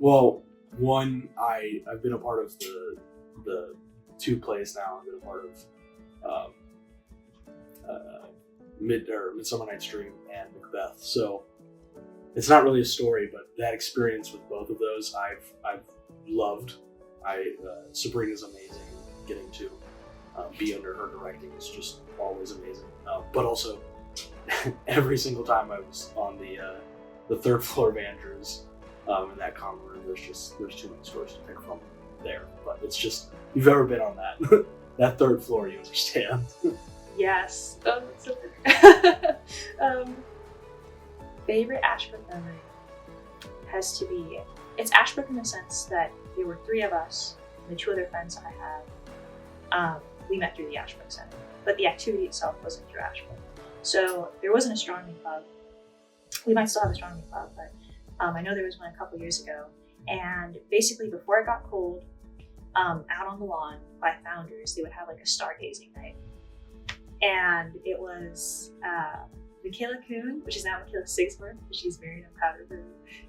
Well, one, I've been a part of the two plays now. I've been a part of Midsummer Night's Dream and Macbeth. So it's not really a story, but that experience with both of those, I've loved. Sabrina's amazing. Getting to be under her directing is just always amazing. But also, every single time I was on the third floor of Andrews in that common room, there's too many stories to pick from there. But it's just, if you've ever been on that that third floor, you understand. Yes. Oh, that's so good. Favorite Ashbrook memory has to be, it's Ashbrook in the sense that there were three of us, and the two other friends that I had, we met through the Ashbrook Center. But the activity itself wasn't through Ashbrook. So there wasn't a astronomy club. We might still have a astronomy club, but I know there was one a couple years ago. And basically before it got cold, out on the lawn by Founders, they would have like a stargazing night. And it was Michaela Kuhn, which is now Michaela Sigsworth, she's married, I'm proud of her,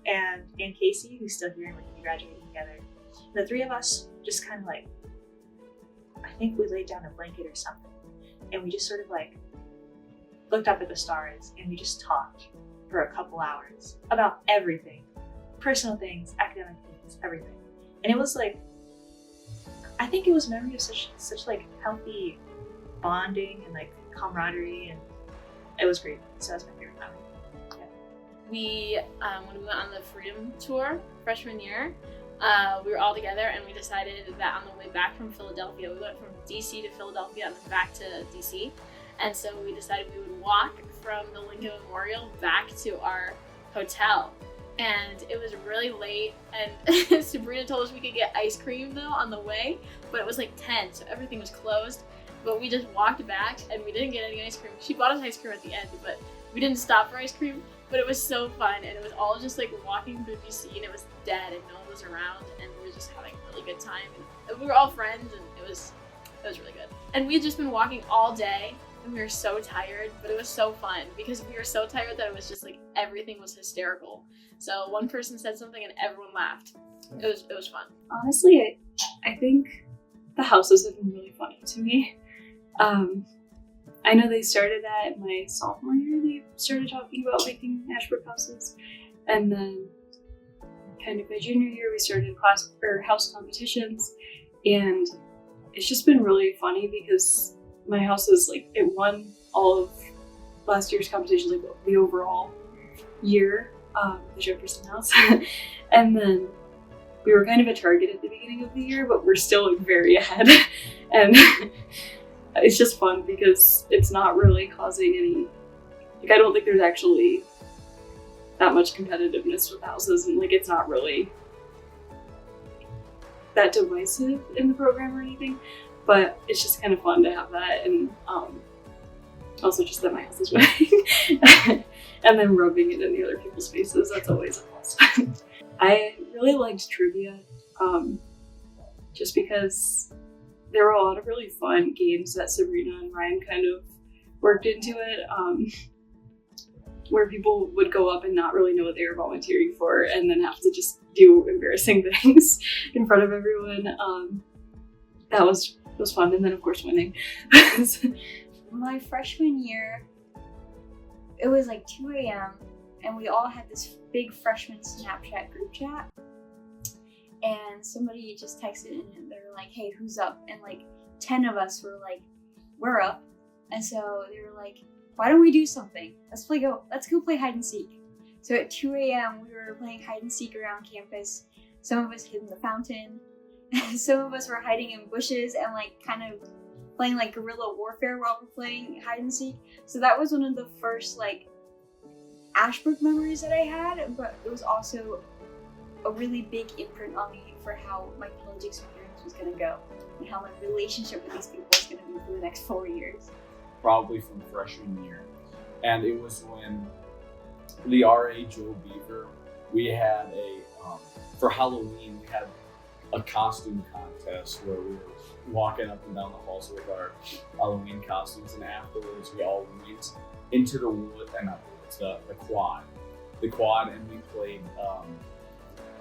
and Casey, who's still here and we're gonna be graduating together. And the three of us just kind of like, I think we laid down a blanket or something, and we just sort of like looked up at the stars and we just talked for a couple hours about everything, personal things, academic things, everything. And it was like, I think it was a memory of such like healthy bonding and like camaraderie, and it was great. So that's my favorite memory. Yeah. We, when we went on the Freedom Tour freshman year, we were all together and we decided that on the way back from Philadelphia, we went from DC to Philadelphia and then back to DC. And so we decided we would walk from the Lincoln Memorial back to our hotel. And it was really late, and Sabrina told us we could get ice cream though on the way, but it was like 10, so everything was closed. But we just walked back and we didn't get any ice cream. She bought us ice cream at the end, but we didn't stop for ice cream. But it was so fun, and it was all just like walking through DC, and it was dead and no one was around, and we were just having a really good time. And we were all friends, and it was really good. And we had just been walking all day, and we were so tired, but it was so fun because we were so tired that it was just like everything was hysterical. So one person said something and everyone laughed. It was fun. Honestly, I think the houses have been really funny to me. I know they started that my sophomore year. They started talking about making Ashbrook houses, and then kind of my junior year we started house competitions, and it's just been really funny because my house is like, it won all of last year's competitions, like the overall year, the Jefferson House. And then we were kind of a target at the beginning of the year, but we're still like very ahead. And it's just fun because it's not really causing any, like, I don't think there's actually that much competitiveness with houses, and like it's not really that divisive in the program or anything, but it's just kind of fun to have that. And also just that my house is winning and then rubbing it in the other people's faces, that's always a plus. I really liked trivia, just because there were a lot of really fun games that Sabrina and Ryan kind of worked into it, where people would go up and not really know what they were volunteering for and then have to just do embarrassing things in front of everyone. That was fun, and then of course winning. My freshman year, it was like 2 a.m. and we all had this big freshman Snapchat group chat, and somebody just texted in and they were like, hey, who's up? And like 10 of us were like, we're up. And so they were like, why don't we do something? Let's go play hide and seek. So at 2 a.m. we were playing hide and seek around campus. Some of us hid in the fountain. Some of us were hiding in bushes and like kind of playing like guerrilla warfare while we're playing hide and seek. So that was one of the first like Ashbrook memories that I had, but it was also a really big imprint on me for how my college experience was gonna go and how my relationship with these people was gonna be for the next 4 years. Probably from freshman year. And it was when the RA Joe Beaver, we had for Halloween, we had a costume contest where we were walking up and down the halls with our Halloween costumes, and afterwards we all went into the wood, and not the woods, the quad, and we played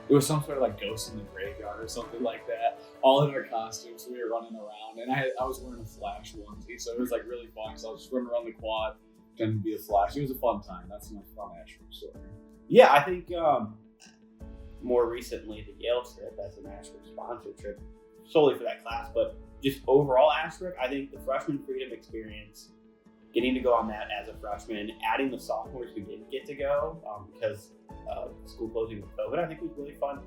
it was some sort of like Ghost in the Graveyard or something like that. All in our costumes, we were running around, and I was wearing a Flash onesie, so it was like really fun. So I was just running around the quad, pretending to be a Flash. It was a fun time. That's my fun Ashbrook story. Yeah, I think more recently the Yale trip as an Ashbrook sponsored trip solely for that class, but just overall Ashbrook, I think the freshman freedom experience, getting to go on that as a freshman, adding the sophomores who didn't get to go because school closing with COVID, I think was really fun.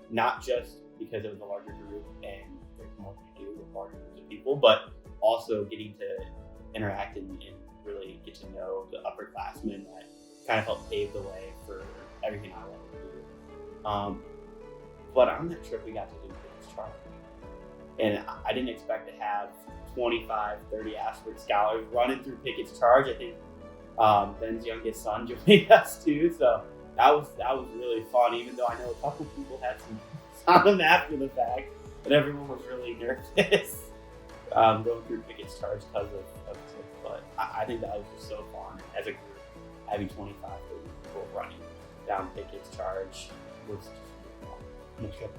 Not just because it was a larger group and there's more to do with larger groups of people, but also getting to interact and really get to know the upperclassmen that kind of helped pave the way for everything I wanted to do. But on that trip, we got to do Pickett's Charge. And I didn't expect to have 25, 30 Ashbrook scholars running through Pickett's Charge. I think Ben's youngest son joined us too, so that was really fun. Even though I know a couple people had some on them after the fact, and everyone was really nervous going through Pickett's Charge because of this. But I think that was just so fun as a group, having 25, 30 people running down Pickett's Charge was just really fun.